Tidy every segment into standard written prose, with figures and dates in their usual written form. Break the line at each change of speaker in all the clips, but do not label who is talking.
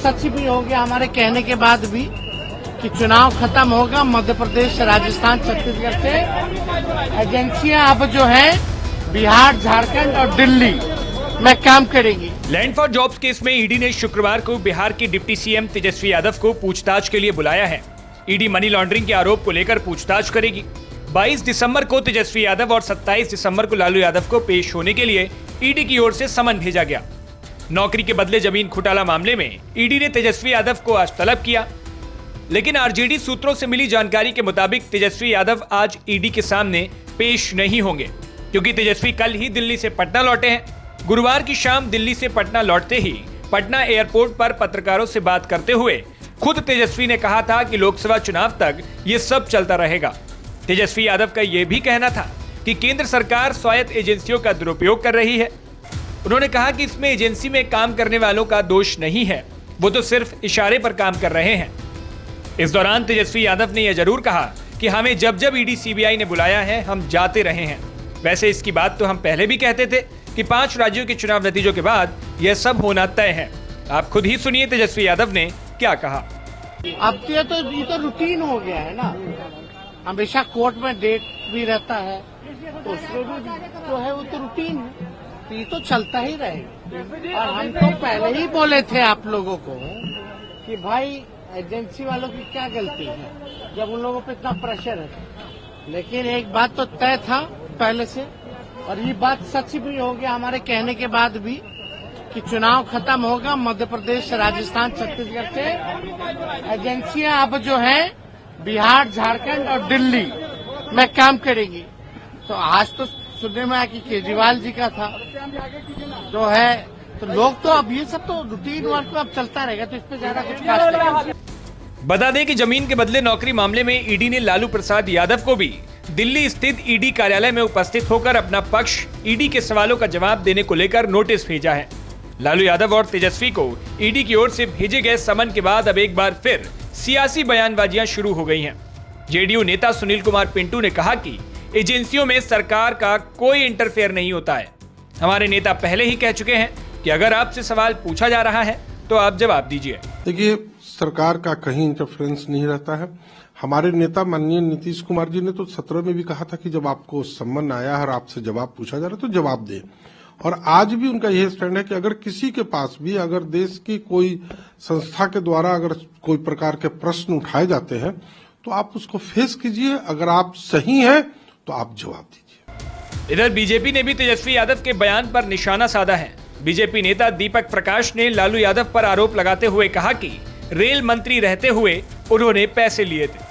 सच भी हो गया हमारे कहने के बाद भी कि चुनाव खत्म होगा, मध्य प्रदेश, राजस्थान, छत्तीसगढ़ से एजेंसियां अब जो है बिहार, झारखंड और दिल्ली में काम करेगी।
लैंड फॉर जॉब्स केस में ईडी ने शुक्रवार को बिहार के डिप्टी सीएम तेजस्वी यादव को पूछताछ के लिए बुलाया है। ईडी मनी लॉन्ड्रिंग के आरोप को लेकर पूछताछ करेगी। 22 दिसंबर को तेजस्वी यादव और 27 दिसंबर को लालू यादव को पेश होने के लिए ईडी की ओर से समन भेजा गया। नौकरी के बदले जमीन घोटाला मामले में ईडी ने तेजस्वी यादव को आज तलब किया, लेकिन आरजेडी सूत्रों से मिली जानकारी के मुताबिक तेजस्वी यादव आज ईडी के सामने पेश नहीं होंगे, क्योंकि तेजस्वी कल ही दिल्ली से पटना लौटे हैं। गुरुवार की शाम दिल्ली से पटना लौटते ही पटना एयरपोर्ट पर पत्रकारों से बात करते हुए खुद तेजस्वी ने कहा था कि लोकसभा चुनाव तक ये सब चलता रहेगा। तेजस्वी यादव का यह भी कहना था कि केंद्र सरकार स्वायत्त एजेंसियों का दुरुपयोग कर रही है। उन्होंने कहा कि इसमें एजेंसी में काम करने वालों का दोष नहीं है, वो तो सिर्फ इशारे पर काम कर रहे हैं। इस दौरान तेजस्वी यादव ने यह जरूर कहा कि हमें जब जब ईडी सीबीआई ने बुलाया है हम जाते रहे हैं। वैसे इसकी बात तो हम पहले भी कहते थे कि 5 राज्यों के चुनाव नतीजों के बाद यह सब होना तय है। आप खुद ही सुनिए तेजस्वी यादव ने क्या कहा।
अब ये तो रूटीन हो गया है ना, हमेशा कोर्ट में डेट भी रहता है, तो उसमें भी जो है वो तो रूटीन है, तो ये तो चलता ही रहेगा। और हम तो पहले ही बोले थे आप लोगों को कि भाई एजेंसी वालों की क्या गलती है जब उन लोगों पे इतना प्रेशर है। लेकिन एक बात तो तय था पहले से, और ये बात सच भी हो गया हमारे कहने के बाद भी कि चुनाव खत्म होगा, मध्य प्रदेश, राजस्थान, छत्तीसगढ़ से एजेंसियां अब जो है बिहार, झारखंड और दिल्ली में काम करेगी। तो आज तो सुनने में आया कि केजरीवाल जी का था जो है, तो लोग तो अब ये सब तो रूटीन वर्क अब चलता रहेगा, तो इस पे ज्यादा कुछ खास नहीं।
बता दें कि जमीन के बदले नौकरी मामले में ईडी ने लालू प्रसाद यादव को भी दिल्ली स्थित ईडी कार्यालय में उपस्थित होकर अपना पक्ष ईडी के सवालों का जवाब देने को लेकर नोटिस भेजा है। लालू यादव और तेजस्वी को ईडी की ओर से भेजे गए समन के बाद अब एक बार फिर सियासी बयानबाजियां शुरू हो गई हैं। जेडीयू नेता सुनील कुमार पिंटू ने कहा कि एजेंसियों में सरकार का कोई इंटरफेयर नहीं होता है। हमारे नेता पहले ही कह चुके हैं कि अगर आपसे सवाल पूछा जा रहा है तो आप जवाब दीजिए।
देखिए, सरकार का कहीं इंटरफेरेंस नहीं रहता है। हमारे नेता माननीय नीतीश कुमार जी ने तो 17 में भी कहा था कि जब आपको सम्मन आया है और आपसे जवाब पूछा जा रहा है तो जवाब दें, और आज भी उनका यह स्टैंड है कि अगर किसी के पास भी अगर देश की कोई संस्था के द्वारा अगर कोई प्रकार के प्रश्न उठाए जाते हैं तो आप उसको फेस कीजिए, अगर आप सही हैं तो आप जवाब दीजिए।
इधर बीजेपी ने भी तेजस्वी यादव के बयान पर निशाना साधा है। बीजेपी नेता दीपक प्रकाश ने लालू यादव पर आरोप लगाते हुए कहा कि रेल मंत्री रहते हुए उन्होंने पैसे लिए थे।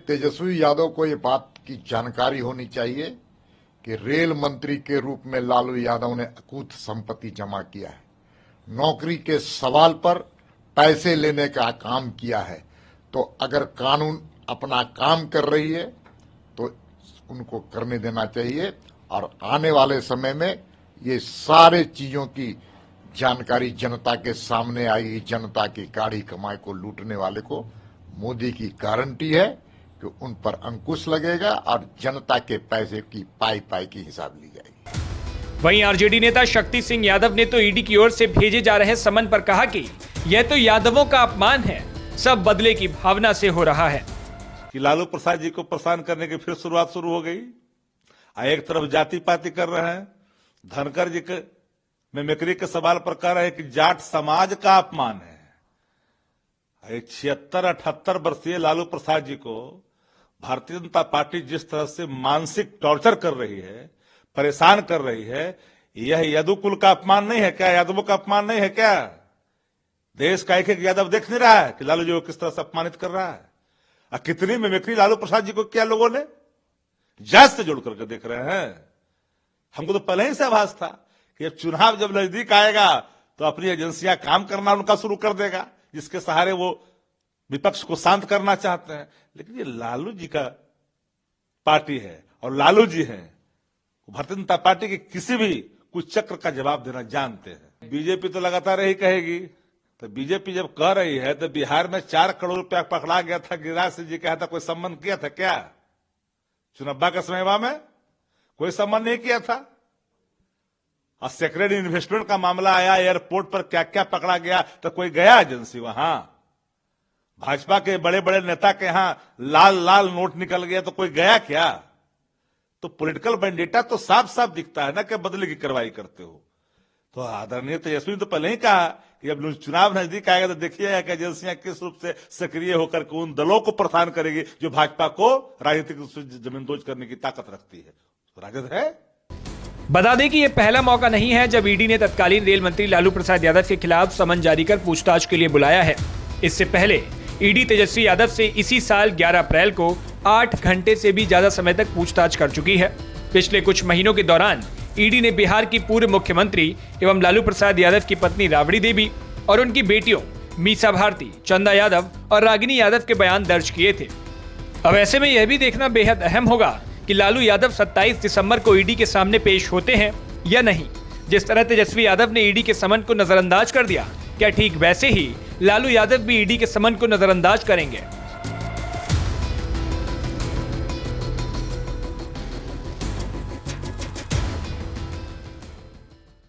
तेजस्वी यादव को ये बात की जानकारी होनी चाहिए कि रेल मंत्री के रूप में लालू यादव ने अकूत संपत्ति जमा किया है, नौकरी के सवाल पर पैसे लेने का काम किया है। तो अगर कानून अपना काम कर रही है तो उनको करने देना चाहिए, और आने वाले समय में ये सारे चीजों की जानकारी जनता के सामने आएगी। जनता की गाढ़ी कमाई को लूटने वाले को मोदी की गारंटी है कि उन पर अंकुश लगेगा और जनता के पैसे की पाई पाई की हिसाब ली जाएगी।
वहीं आरजेडी नेता शक्ति सिंह यादव ने तो ईडी की ओर से भेजे जा रहे समन पर कहा कि यह तो यादवों का अपमान है, सब बदले की भावना से हो रहा है।
कि लालू प्रसाद जी को परेशान करने की फिर शुरुआत शुरू हो गई। एक तरफ जाति पाति कर रहे हैं, धनखड़ जी के मिमिक्री के सवाल पर कह रहे हैं कि जाट समाज का अपमान है। 76-78 वर्षीय लालू प्रसाद जी को भारतीय जनता पार्टी जिस तरह से मानसिक टॉर्चर कर रही है, परेशान कर रही है, यह यदुकुल का अपमान नहीं है क्या? यादवों का अपमान नहीं है क्या? देश का एक एक यादव देख नहीं रहा है कि लालू जी को किस तरह से अपमानित कर रहा है। कितनी मिमिक्री लालू प्रसाद जी को किया लोगों ने, जांच से जोड़ करके देख रहे हैं। हमको तो पहले ही से आभास था कि चुनाव जब नजदीक आएगा तो अपनी एजेंसियां काम करना उनका शुरू कर देगा, जिसके सहारे वो विपक्ष को शांत करना चाहते हैं। लेकिन ये लालू जी का पार्टी है और लालू जी हैं, भारतीय जनता पार्टी के किसी भी कुछ चक्र का जवाब देना जानते हैं। बीजेपी तो लगातार यही कहेगी। तो बीजेपी जब कह रही है तो बिहार में 4 करोड़ रुपया पकड़ा गया था, गिरिराज सिंह जी कहा था कोई संबंध किया था क्या? चुनाव का समय में कोई संबंध नहीं किया था। और सेक्रेट इन्वेस्टमेंट का मामला आया, एयरपोर्ट पर क्या क्या पकड़ा गया, तो कोई गया एजेंसी वहां? भाजपा के बड़े बड़े नेता के यहां लाल लाल नोट निकल गया तो कोई गया क्या? तो पॉलिटिकल वेंडेटा तो साफ साफ दिखता है ना कि बदले की कार्रवाई करते हो। तो आदरणीय तेजस्वी ने तो पहले ही कहा कि अब चुनाव नजदीक आएगा तो देखिए कि एजेंसियां किस रूप से सक्रिय होकर के उन दलों को प्रदान करेगी जो भाजपा को राजनीतिक रूप से जमींदोज करने की ताकत रखती है। राजद है।
बता दें कि यह पहला मौका नहीं है जब ईडी ने तत्कालीन रेल मंत्री लालू प्रसाद यादव के खिलाफ समन जारी कर पूछताछ के लिए बुलाया है। इससे पहले ईडी तेजस्वी यादव से इसी साल 11 अप्रैल को 8 घंटे से भी ज्यादा समय तक पूछताछ कर चुकी है। पिछले कुछ महीनों के दौरान ईडी ने बिहार की पूर्व मुख्यमंत्री एवं लालू प्रसाद यादव की पत्नी राबड़ी देवी और उनकी बेटियों मीसा भारती, चंदा यादव और रागिनी यादव के बयान दर्ज किए थे। अब ऐसे में यह भी देखना बेहद अहम होगा कि लालू यादव 27 दिसंबर को ईडी के सामने पेश होते हैं या नहीं। जिस तरह तेजस्वी यादव ने ईडी के समन को नजरअंदाज कर दिया, क्या ठीक वैसे ही लालू यादव भी ईडी के समन को नजरअंदाज करेंगे?